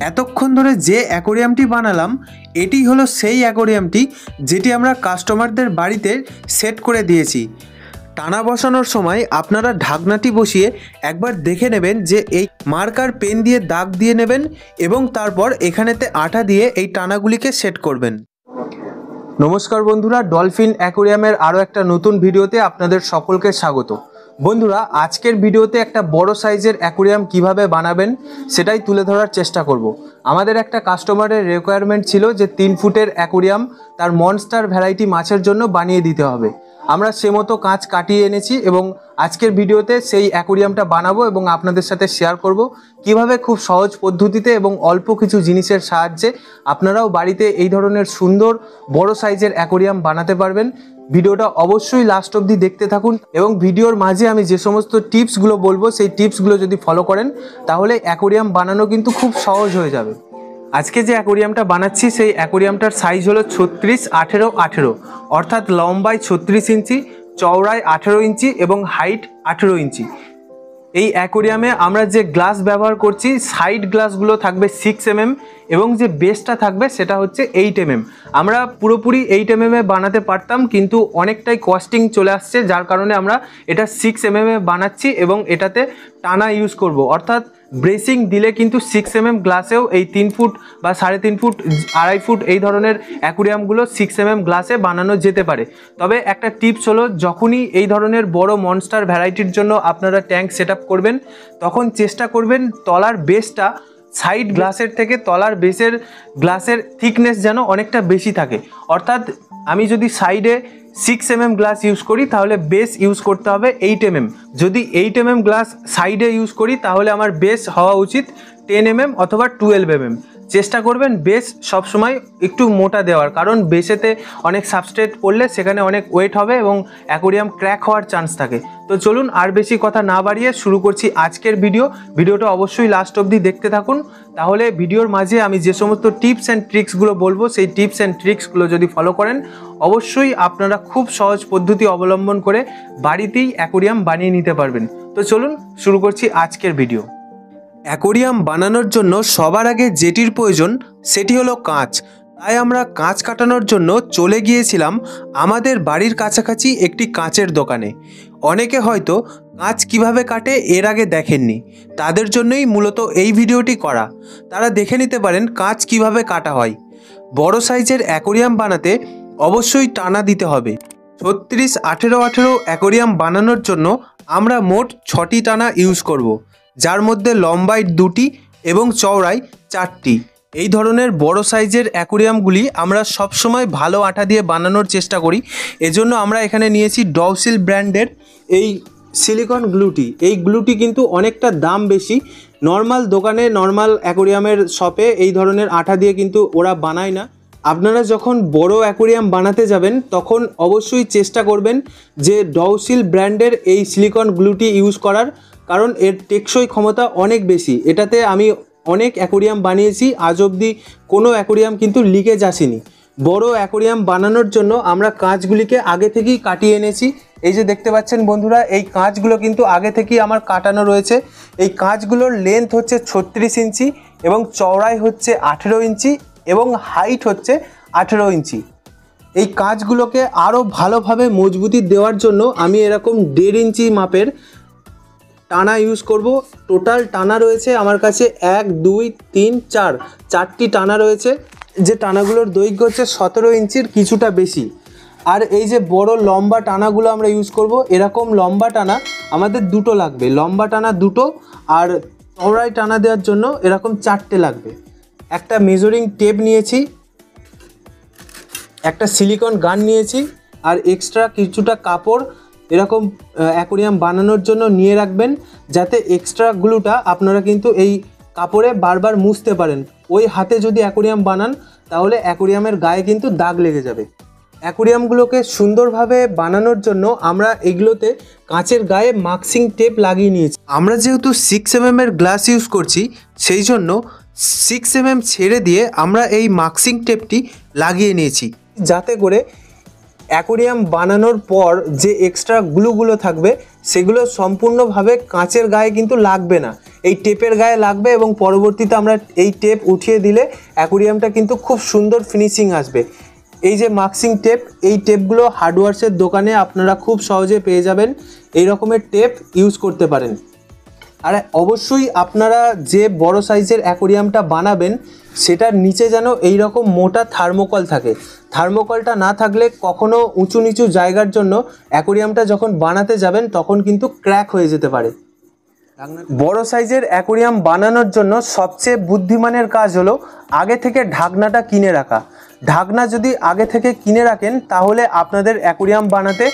এতক্ষণ ধরে যে অ্যাকোরিয়ামটি বানালাম এটি হলো সেই অ্যাকোরিয়ামটি যেটি আমরা কাস্টমারদের বাড়িতে সেট করে দিয়েছি। টানা বসানোর সময় আপনারা ঢাকনাটি বসিয়ে একবার দেখে নেবেন যে এই মার্কার পেন দিয়ে দাগ দিয়ে নেবেন এবং তারপর এখানেতে আঠা দিয়ে এই টানাগুলিকে সেট করবেন। নমস্কার বন্ধুরা, ডলফিন অ্যাকোরিয়ামের আরও একটা নতুন ভিডিওতে আপনাদের সকলকে স্বাগত। বন্ধুরা, আজকের ভিডিওতে একটা বড় সাইজের অ্যাকোরিয়াম কিভাবে বানাবেন সেটাই তুলে ধরার চেষ্টা করব। আমাদের একটা কাস্টমারের রিকোয়ারমেন্ট ছিল যে 3 ফুটের অ্যাকোরিয়াম তার মনস্টার ভ্যারাইটি মাছের জন্য বানিয়ে দিতে হবে। আমরা সে মতো কাঁচ কাটিয়ে এনেছি এবং আজকের ভিডিওতে সেই অ্যাকোরিয়ামটা বানাবো এবং আপনাদের সাথে শেয়ার করব কিভাবে খুব সহজ পদ্ধতিতে এবং অল্প কিছু জিনিসের সাহায্যে আপনারাও বাড়িতে এই ধরনের সুন্দর বড় সাইজের অ্যাকোরিয়াম বানাতে পারবেন। ভিডিওটা অবশ্যই লাস্ট অবধি দেখতে থাকুন এবং ভিডিওর মাঝে আমি যে সমস্ত টিপসগুলো বলবো সেই টিপসগুলো যদি ফলো করেন তাহলে অ্যাকোরিয়াম বানানো কিন্তু খুব সহজ হয়ে যাবে। আজকে যে অ্যাকোরিয়ামটা বানাচ্ছি সেই অ্যাকোরিয়ামটার সাইজ হলো 36-18-18, অর্থাৎ লম্বায় 36 ইঞ্চি, চওড়ায় 18 ইঞ্চি এবং হাইট 18 ইঞ্চি। এই অ্যাকোরিয়ামে আমরা যে গ্লাস ব্যবহার করছি সাইড গ্লাসগুলো থাকবে 6 mm এবং যে বেসটা থাকবে সেটা হচ্ছে 8 mm। আমরা পুরোপুরি 8 mm বানাতে পারতাম কিন্তু অনেকটাই কস্টিং চলে আসছে, যার কারণে আমরা এটা 6 mm বানাচ্ছি এবং এটাতে টানা ইউজ করব, অর্থাৎ ব্রেসিং দিলে কিন্তু 6 mm গ্লাসেও এই 3 ফুট বা 3.5 ফুট 2.5 ফুট এই ধরনের অ্যাকোরিয়ামগুলো 6 mm গ্লাসে বানানো যেতে পারে। তবে একটা টিপস হলো, যখনই এই ধরনের বড় মনস্টার ভ্যারাইটির জন্য আপনারা ট্যাঙ্ক সেট আপ করবেন তখন চেষ্টা করবেন তলার বেসটা সাইড গ্লাসের থেকে তলার বেসের গ্লাসের থিকনেস যেন অনেকটা বেশি থাকে। অর্থাৎ আমি যদি সাইডে 6 mm গ্লাস ইউজ করি তাহলে বেস ইউজ করতে হবে 8 mm। যদি 8 mm গ্লাস সাইডে ইউজ করি তাহলে আমার বেস হওয়া উচিত 10 mm অথবা 12 mm। চেষ্টা করবেন বেস সবসময় একটু মোটা দেওয়ার, কারণ বেসেতে অনেক সাবস্ট্রেট পড়লে সেখানে অনেক ওয়েট হবে এবং অ্যাকোরিয়াম ক্র্যাক হওয়ার চান্স থাকে। তো চলুন আর বেশি কথা না বাড়িয়ে শুরু করছি আজকের ভিডিওটা অবশ্যই লাস্ট অবধি দেখতে থাকুন। তাহলে ভিডিওর মাঝে আমি যে সমস্ত টিপস অ্যান্ড ট্রিক্সগুলো বলবো সেই টিপস অ্যান্ড ট্রিক্সগুলো যদি ফলো করেন অবশ্যই আপনারা খুব সহজ পদ্ধতি অবলম্বন করে বাড়িতেই অ্যাকোরিয়াম বানিয়ে নিতে পারবেন। তো চলুন শুরু করছি আজকের ভিডিও। অ্যাকোরিয়াম বানানোর জন্য সবার আগে যেটির প্রয়োজন সেটি হলো কাঁচ। তাই আমরা কাঁচ কাটানোর জন্য চলে গিয়েছিলাম আমাদের বাড়ির কাছাকাছি একটি কাঁচের দোকানে। অনেকে হয়তো কাঁচ কিভাবে কাটে এর আগে দেখেননি, তাদের জন্যই মূলত এই ভিডিওটি করা। তারা দেখে নিতে পারেন কাঁচ কিভাবে কাটা হয়। বড় সাইজের অ্যাকোরিয়াম বানাতে অবশ্যই টানা দিতে হবে। 36-18-18 অ্যাকোরিয়াম বানানোর জন্য আমরা মোট 6টি টানা ইউজ করব, যার মধ্যে লম্বায় 2টি এবং চওড়ায় 4টি। এই ধরনের বড় সাইজের অ্যাকোরিয়ামগুলি আমরা সবসময় ভালো আঠা দিয়ে বানানোর চেষ্টা করি। এজন্য আমরা এখানে নিয়েছি ডলফিন ব্র্যান্ডের এই সিলিকন গ্লুটি। এই গ্লুটি কিন্তু অনেকটা দাম বেশি। নর্মাল দোকানে নর্মাল অ্যাকোরিয়ামের শপে এই ধরনের আঠা দিয়ে কিন্তু ওরা বানায় না। আপনারা যখন বড় অ্যাকোরিয়াম বানাতে যাবেন তখন অবশ্যই চেষ্টা করবেন যে ডলফিন ব্র্যান্ডের এই সিলিকন গ্লুটি ইউজ করার, কারণ এর টেকসই ক্ষমতা অনেক বেশি। এটাতে আমি অনেক অ্যাকোরিয়াম বানিয়েছি, আজ অবধি কোনো অ্যাকোরিয়াম কিন্তু লিকেজ আসেনি। বড় অ্যাকোরিয়াম বানানোর জন্য আমরা কাঁচগুলিকে আগে থেকেই কাটিয়ে এনেছি। এই যে দেখতে পাচ্ছেন বন্ধুরা, এই কাঁচগুলো কিন্তু আগে থেকেই আমার কাটানো রয়েছে। এই কাঁচগুলোর লেন্থ হচ্ছে 36 ইঞ্চি এবং চওড়াই হচ্ছে 18 ইঞ্চি এবং হাইট হচ্ছে 18 ইঞ্চি। এই কাঁচগুলোকে আরও ভালোভাবে মজবুতি দেওয়ার জন্য আমি এরকম 1.5 ইঞ্চি মাপের টানা ইউজ করব। টোটাল টানা রয়েছে আমার কাছে 1, 2, 3, 4টি টানা রয়েছে। যে টানাগুলোর দৈর্ঘ্য হচ্ছে 17 ইঞ্চির কিছুটা বেশি। আর এই যে বড় লম্বা টানাগুলো আমরা ইউজ করব, এরকম লম্বা টানা আমাদের 2টো লাগবে। লম্বা টানা 2টো আর চওড়ায় টানা দেওয়ার জন্য এরকম 4টে লাগবে। একটা মেজারিং টেপ নিয়েছি, একটা সিলিকন গান নিয়েছি আর এক্সট্রা কিছুটা কাপড় এরকম অ্যাকোরিয়াম বানানোর জন্য নিয়ে রাখবেন, যাতে এক্সট্রা গ্লুটা আপনারা কিন্তু এই কাপড়ে বারবার মুছতে পারেন। ওই হাতে যদি অ্যাকোরিয়াম বানান তাহলে অ্যাকোরিয়ামের গায়ে কিন্তু দাগ লেগে যাবে। অ্যাকোরিয়ামগুলোকে সুন্দরভাবে বানানোর জন্য আমরা এগুলোতে কাঁচের গায়ে মাস্কিং টেপ লাগিয়ে নিয়েছি। আমরা যেহেতু 6 mm এর গ্লাস ইউজ করছি সেই জন্য 6 mm ছেড়ে দিয়ে আমরা এই মাস্কিং টেপটি লাগিয়ে নিয়েছি, যাতে করে অ্যাকোরিয়াম বানানোর পর যে এক্সট্রা গ্লুগুলো থাকবে সেগুলো সম্পূর্ণভাবে কাঁচের গায়ে কিন্তু লাগবে না, এই টেপের গায়ে লাগবে এবং পরবর্তীতে আমরা এই টেপ উঠিয়ে দিলে অ্যাকোরিয়ামটা কিন্তু খুব সুন্দর ফিনিশিং আসবে। এই যে মাস্কিং টেপ, এই টেপগুলো হার্ডওয়্যার্সের দোকানে আপনারা খুব সহজে পেয়ে যাবেন, এই রকমের টেপ ইউজ করতে পারেন। আর অবশ্যই আপনারা যে বড় সাইজের অ্যাকোরিয়ামটা বানাবেন সেটার নিচে যেন এই রকম মোটা থার্মোকল থাকে। থার্মোকলটা না থাকলে কখনো উঁচু নিচু জায়গার জন্য অ্যাকোরিয়ামটা যখন বানাতে যাবেন তখন কিন্তু ক্র্যাক হয়ে যেতে পারে। বড় সাইজের অ্যাকোরিয়াম বানানোর জন্য সবচেয়ে বুদ্ধিমানের কাজ হলো আগে থেকে ঢাকনাটা কিনে রাখা। ঢাকনা যদি আগে থেকে কিনে রাখেন তাহলে আপনাদের অ্যাকোরিয়াম বানাতে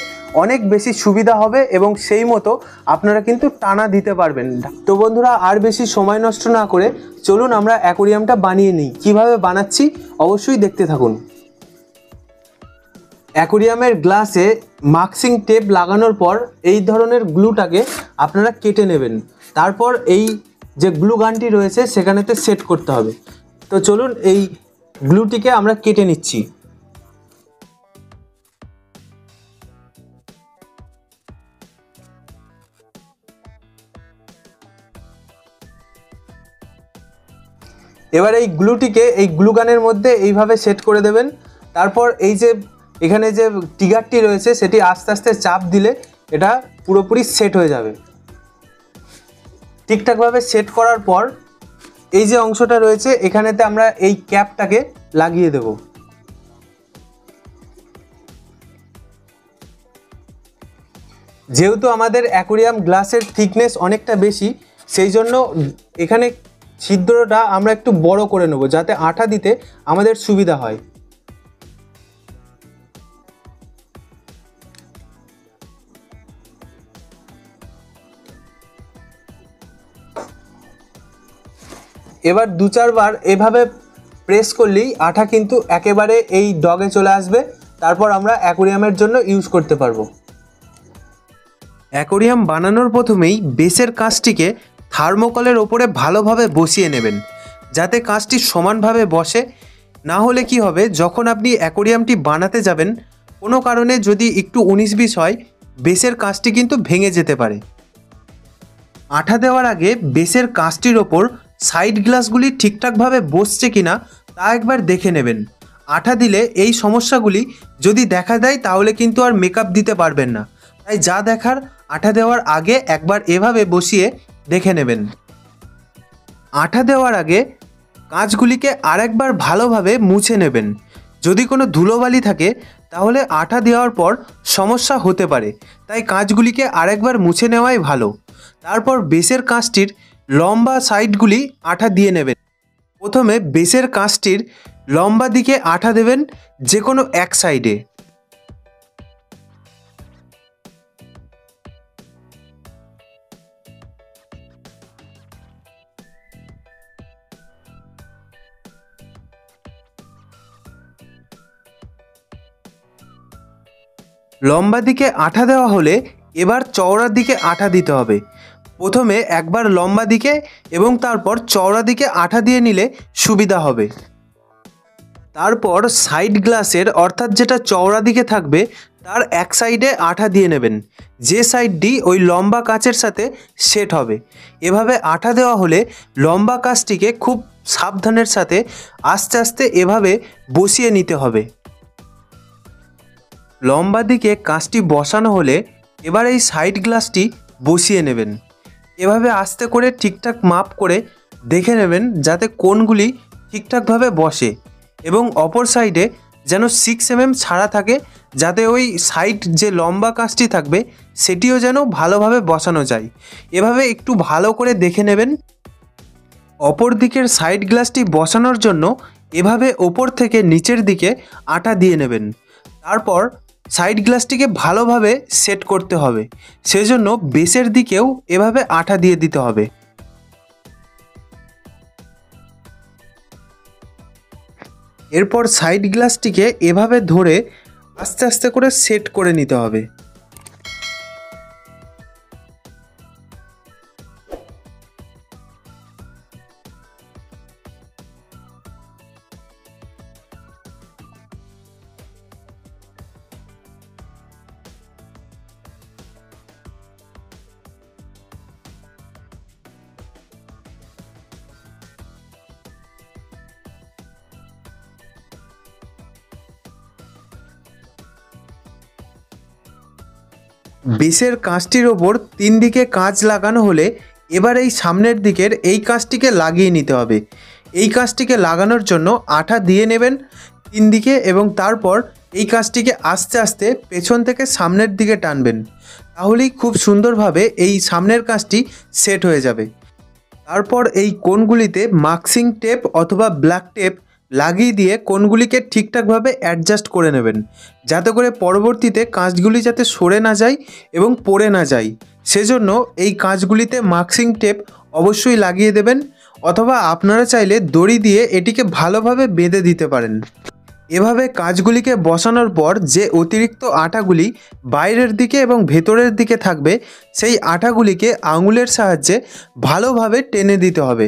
অনেক বেশি সুবিধা হবে এবং সেই মতো আপনারা কিন্তু টানা দিতে পারবেন। তো বন্ধুরা, আর বেশি সময় নষ্ট না করে চলুন আমরা অ্যাকোরিয়ামটা বানিয়ে নিই। কিভাবে বানাচ্ছি অবশ্যই দেখতে থাকুন। অ্যাকোরিয়ামের গ্লাসে মাস্কিং টেপ লাগানোর পর এই ধরনের গ্লুটাকে আপনারা কেটে নেবেন, তারপর এই যে গ্লু গানটি রয়েছে সেখানেতে সেট করতে হবে। তো চলুন এই গ্লুটিকে আমরা কেটে নিচ্ছি। এবার এই গ্লুটিকে এই গ্লু গানের মধ্যে এইভাবে সেট করে দেবেন। তারপর এই যে এখানে যে ট্রিগারটি রয়েছে সেটি আস্তে আস্তে চাপ দিলে এটা পুরোপুরি সেট হয়ে যাবে। ঠিকঠাকভাবে সেট করার পর এই যে অংশটা রয়েছে এখানেতে আমরা এই ক্যাপটাকে লাগিয়ে দেব। যেহেতু আমাদের অ্যাকোরিয়াম গ্লাসের থিকনেস অনেকটা বেশি, সেই জন্য এখানে ছিদ্রটা আমরা একটু বড় করে নেব যাতে আঠা দিতে আমাদের সুবিধা হয়। এবার 2-4 বার এভাবে প্রেস করলেই আঠা কিন্তু একেবারে এই ডগে চলে আসবে, তারপর আমরা অ্যাকোরিয়ামের জন্য ইউজ করতে পারবো। অ্যাকোরিয়াম বানানোর প্রথমেই বেসের কাঁচটিকে থার্মোকলের ওপরে ভালোভাবে বসিয়ে নেবেন যাতে কাঁচটি সমানভাবে বসে। না হলে কি হবে, যখন আপনি অ্যাকোরিয়ামটি বানাতে যাবেন কোনো কারণে যদি একটু 19-20 হয় বেসের কাঁচটি কিন্তু ভেঙে যেতে পারে। আঠা দেওয়ার আগে বেসের কাঁচটির ওপর সাইড গ্লাসগুলি ঠিকঠাকভাবে বসছে কিনা তা একবার দেখে নেবেন। আঠা দিলে এই সমস্যাগুলি যদি দেখা দেয় তাহলে কিন্তু আর মেকআপ দিতে পারবেন না, তাই যা দেখার আঠা দেওয়ার আগে একবার এভাবে বসিয়ে দেখে নেবেন। আঠা দেওয়ার আগে কাঁচগুলিকে আরেকবার ভালোভাবে মুছে নেবেন। যদি কোনো ধুলোবালি থাকে তাহলে আঠা দেওয়ার পর সমস্যা হতে পারে, তাই কাঁচগুলিকে আরেকবার মুছে নেওয়াই ভালো। তারপর বেসের কাঁচটির লম্বা সাইডগুলি আঠা দিয়ে নেবেন। প্রথমে বেসের কাঁচটির লম্বা দিকে আঠা দেবেন যে কোনো এক সাইডে। লম্বা দিকে আঠা দেওয়া হলে এবার চওড়ার দিকে আঠা দিতে হবে। প্রথমে একবার লম্বা দিকে এবং তারপর চওড়া দিকে আঠা দিয়ে নিলে সুবিধা হবে। তারপর সাইড গ্লাসের অর্থাৎ যেটা চওড়া দিকে থাকবে তার এক সাইডে আঠা দিয়ে নেবেন, যে সাইডটি ওই লম্বা কাঁচের সাথে সেট হবে। এভাবে আঠা দেওয়া হলে লম্বা কাঁচটিকে খুব সাবধানের সাথে আস্তে আস্তে এভাবে বসিয়ে নিতে হবে। লম্বা দিকে কাঁচটি বসানো হলে এবার এই সাইড গ্লাসটি বসিয়ে নেবেন। এভাবে আস্তে করে ঠিকঠাক মাপ করে দেখে নেবেন যাতে কোণগুলি ঠিকঠাকভাবে বসে এবং অপর সাইডে যেন 6 mm ছাড়া থাকে, যাতে ওই সাইড যে লম্বা কাঁচটি থাকবে সেটিও যেন ভালোভাবে বসানো যায়। এভাবে একটু ভালো করে দেখে নেবেন। অপর দিকের সাইড গ্লাসটি বসানোর জন্য এভাবে ওপর থেকে নিচের দিকে আঠা দিয়ে নেবেন। তারপর সাইড গ্লাসটিকে ভালোভাবে সেট করতে হবে, সেজন্য বেসের দিকেও এভাবে আঠা দিয়ে দিতে হবে। এরপর সাইড গ্লাসটিকে এভাবে ধরে আস্তে আস্তে করে সেট করে নিতে হবে। বেসের কাঁচটির ওপর 3 দিকে কাঁচ লাগানো হলে এবার এই সামনের দিকের এই কাঁচটিকে লাগিয়ে নিতে হবে। এই কাঁচটিকে লাগানোর জন্য আঠা দিয়ে নেবেন 3 দিকে এবং তারপর এই কাঁচটিকে আস্তে আস্তে পেছন থেকে সামনের দিকে টানবেন। তাহলেই খুব সুন্দরভাবে এই সামনের কাঁচটি সেট হয়ে যাবে। তারপর এই কোণগুলিতে মাস্কিং টেপ অথবা ব্ল্যাক টেপ লাগিয়ে দিয়ে কোণগুলিকে ঠিকঠাকভাবে অ্যাডজাস্ট করে নেবেন, যাতে করে পরবর্তীতে কাঁচগুলি যাতে সরে না যায় এবং পড়ে না যায়। সেজন্য এই কাঁচগুলিতে মাস্কিং টেপ অবশ্যই লাগিয়ে দেবেন, অথবা আপনারা চাইলে দড়ি দিয়ে এটিকে ভালোভাবে বেঁধে দিতে পারেন। এভাবে কাঁচগুলিকে বসানোর পর যে অতিরিক্ত আঠাগুলি বাইরের দিকে এবং ভেতরের দিকে থাকবে, সেই আঠাগুলিকে আঙুলের সাহায্যে ভালোভাবে টেনে দিতে হবে,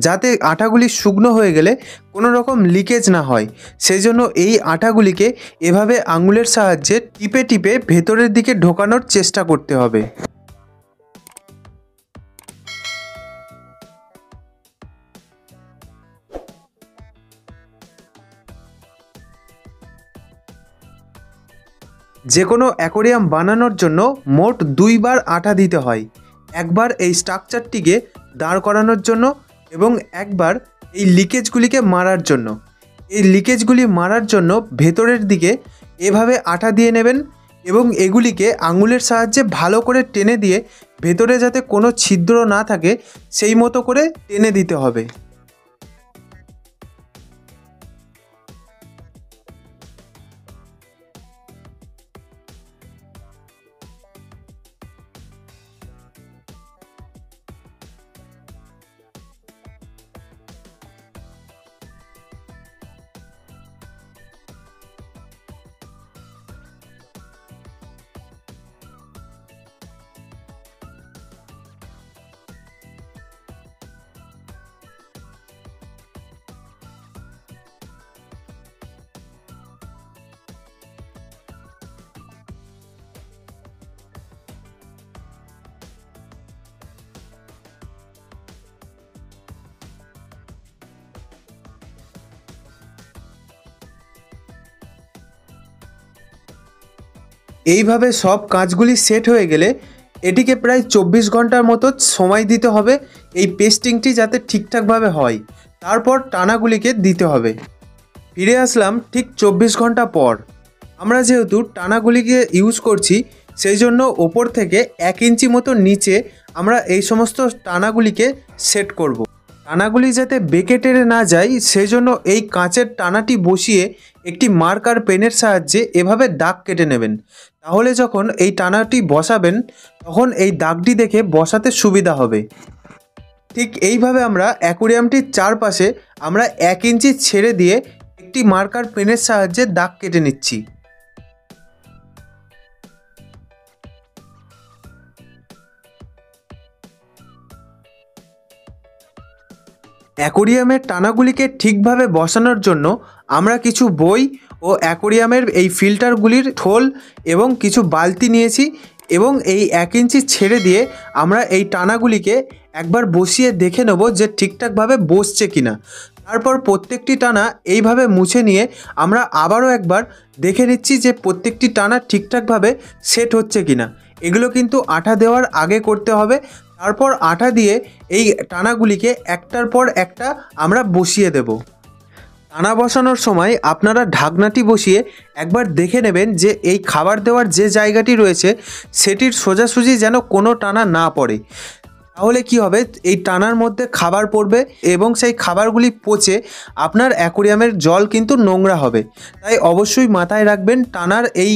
যাতে আঠাগুলি শুকনো হয়ে গেলে কোনো রকম লিকেজ না হয়। সেই জন্য এই আঠাগুলিকে এভাবে আঙুলের সাহায্যে টিপে টিপে ভেতরের দিকে ঢোকানোর চেষ্টা করতে হবে। যে কোনো অ্যাকোরিয়াম বানানোর জন্য মোট 2 বার আঠা দিতে হয়। একবার এই স্ট্রাকচারটিকে দাঁড় করানোর জন্য এবং একবার এই লিকেজগুলিকে মারার জন্য। এই লিকেজগুলি মারার জন্য ভেতরের দিকে এভাবে আঠা দিয়ে নেবেন এবং এগুলিকে আঙুলের সাহায্যে ভালো করে টেনে দিয়ে ভেতরে যাতে কোনো ছিদ্র না থাকে সেই মতো করে টেনে দিতে হবে। এইভাবে সব কাঁচগুলি সেট হয়ে গেলে এটিকে প্রায় 24 ঘন্টার মতো সময় দিতে হবে এই পেস্টিংটি যাতে ঠিকঠাকভাবে হয়। তারপর টানাগুলিকে দিতে হবে। ফিরে আসলাম ঠিক 24 ঘন্টা পর। আমরা যেহেতু টানাগুলিকে ইউজ করছি, সেই জন্য ওপর থেকে 1 ইঞ্চি মতো নিচে আমরা এই সমস্ত টানাগুলিকে সেট করব। টানাগুলি যাতে বেঁকে টেনে না যায় সেই জন্য এই কাঁচের টানাটি বসিয়ে একটি মার্কার পেনের সাহায্যে এভাবে দাগ কেটে নেবেন। তাহলে যখন এই টানাটি বসাবেন তখন এই দাগটি দেখে বসাতে সুবিধা হবে। ঠিক এইভাবে আমরা অ্যাকোরিয়ামটির চারপাশে আমরা 1 ইঞ্চি ছেড়ে দিয়ে একটি মার্কার পেনের সাহায্যে দাগ কেটে নিচ্ছি। অ্যাকোরিয়ামের টানাগুলিকে ঠিকভাবে বসানোর জন্য আমরা কিছু বই ও অ্যাকোরিয়ামের এই ফিল্টারগুলির থোল এবং কিছু বালতি নিয়েছি এবং এই 1 ইঞ্চি ছেড়ে দিয়ে আমরা এই টানাগুলিকে একবার বসিয়ে দেখে নেব যে ঠিকঠাকভাবে বসছে কিনা। তারপর প্রত্যেকটি টানা এইভাবে মুছে নিয়ে আমরা আবারও একবার দেখে নিচ্ছি যে প্রত্যেকটি টানা ঠিকঠাকভাবে সেট হচ্ছে কিনা। এগুলো কিন্তু আঠা দেওয়ার আগে করতে হবে। তারপর আঠা দিয়ে এই টানাগুলিকে একটার পর একটা আমরা বসিয়ে দেব। টানা বসানোর সময় আপনারা ঢাকনাটি বসিয়ে একবার দেখে নেবেন যে এই খাবার দেওয়ার যে জায়গাটি রয়েছে সেটির সোজাসুজি যেন কোনো টানা না পড়ে। তাহলে কি হবে, এই টানার মধ্যে খাবার পড়বে এবং সেই খাবারগুলি পচে আপনার অ্যাকোরিয়ামের জল কিন্তু নোংরা হবে। তাই অবশ্যই মাথায় রাখবেন টানার এই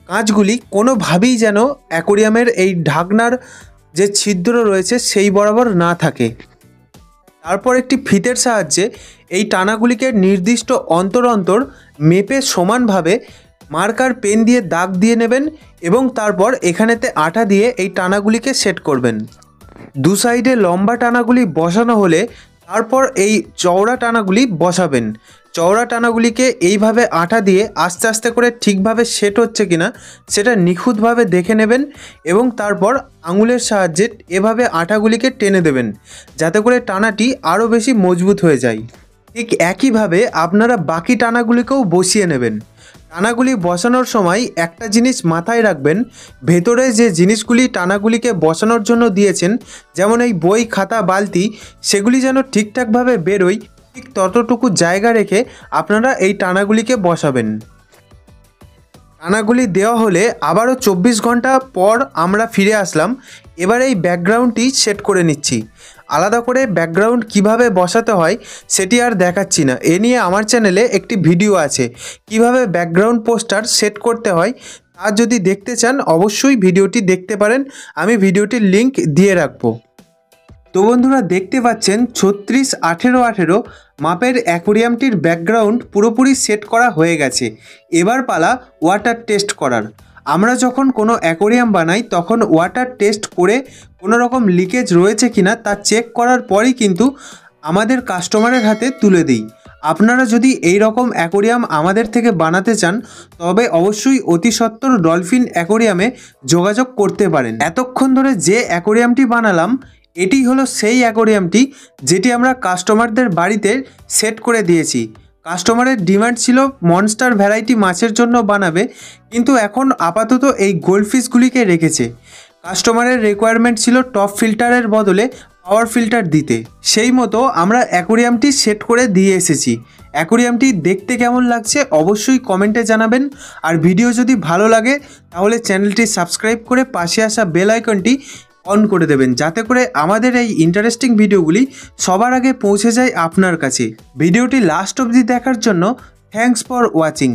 কাঁচগুলি কোনোভাবেই যেন অ্যাকোরিয়ামের এই ঢাকনার যে ছিদ্র রয়েছে সেই বরাবর না থাকে। তারপর একটি ফিতের সাহায্যে এই টানাগুলিকে নির্দিষ্ট অন্তর অন্তর মেপে সমানভাবে মার্কার পেন দিয়ে দাগ দিয়ে নেবেন এবং তারপর এখানেতে আঠা দিয়ে এই টানাগুলিকে সেট করবেন। দু সাইডে লম্বা টানাগুলি বসানো হলে তারপর এই চওড়া টানাগুলি বসাবেন। চওড়া টানাগুলিকে এইভাবে আঠা দিয়ে আস্তে আস্তে করে ঠিকভাবে সেট হচ্ছে কিনা সেটা নিখুঁতভাবে দেখে নেবেন এবং তারপর আঙুলের সাহায্যে এভাবে আঠাগুলিকে টেনে দেবেন যাতে করে টানাটি আরও বেশি মজবুত হয়ে যায়। ঠিক একইভাবে আপনারা বাকি টানাগুলিকেও বসিয়ে নেবেন। টানাগুলি বসানোর সময় একটা জিনিস মাথায় রাখবেন, ভেতরে যে জিনিসগুলি টানাগুলিকে বসানোর জন্য দিয়েছেন, যেমন এই বই, খাতা, বালতি, সেগুলি যেন ঠিকঠাকভাবে বেরোয়, ঠিক ততটুকু জায়গা রেখে আপনারা এই টানাগুলিকে বসাবেন। টানাগুলি দেওয়া হলে আবারও 24 ঘন্টা পর আমরা ফিরে আসলাম। এবার এই ব্যাকগ্রাউন্ডটি সেট করে নিচ্ছি। আলাদা করে ব্যাকগ্রাউন্ড কিভাবে বসাতে হয় সেটি আর দেখাচ্ছি না, এ নিয়ে আমার চ্যানেলে একটি ভিডিও আছে। কিভাবে ব্যাকগ্রাউন্ড পোস্টার সেট করতে হয় তা যদি দেখতে চান অবশ্যই ভিডিওটি দেখতে পারেন, আমি ভিডিওটির লিংক দিয়ে রাখবো। তো বন্ধুরা, দেখতে পাচ্ছেন 36, 18, 18 মাপের অ্যাকোরিয়ামটির ব্যাকগ্রাউন্ড পুরোপুরি সেট করা হয়ে গেছে। এবার পালা ওয়াটার টেস্ট করার। আমরা যখন কোনো অ্যাকোরিয়াম বানাই তখন ওয়াটার টেস্ট করে কোনো রকম লিকেজ রয়েছে কিনা তা চেক করার পরই কিন্তু আমাদের কাস্টমারের হাতে তুলে দিই। আপনারা যদি এই রকম অ্যাকোরিয়াম আমাদের থেকে বানাতে চান তবে অবশ্যই অতি সত্বর ডলফিন অ্যাকোরিয়ামে যোগাযোগ করতে পারেন। এতক্ষণ ধরে যে অ্যাকোরিয়ামটি বানালাম এটি হলো সেই অ্যাকোরিয়ামটি যেটি আমরা কাস্টমারদের বাড়িতে সেট করে দিয়েছি। কাস্টমারের ডিমান্ড ছিল মনস্টার ভ্যারাইটি মাছের জন্য বানাবে, কিন্তু এখন আপাতত এই গোল্ডফিশগুলিকে রেখেছে। কাস্টমারের রিকোয়ারমেন্ট ছিল টপ ফিল্টারের বদলে পাওয়ার ফিল্টার দিতে, সেই মতো আমরা অ্যাকোরিয়ামটি সেট করে দিয়ে এসেছি। অ্যাকোরিয়ামটি দেখতে কেমন লাগছে অবশ্যই কমেন্টে জানাবেন। আর ভিডিও যদি ভালো লাগে তাহলে চ্যানেলটি সাবস্ক্রাইব করে পাশে আসা বেল আইকনটি অন করে দেবেন, যাতে করে আমাদের এই ইন্টারেস্টিং ভিডিওগুলি সবার আগে পৌঁছে যায় আপনার কাছে। ভিডিওটি লাস্ট অবধি দেখার জন্য থ্যাঙ্কস ফর ওয়াচিং।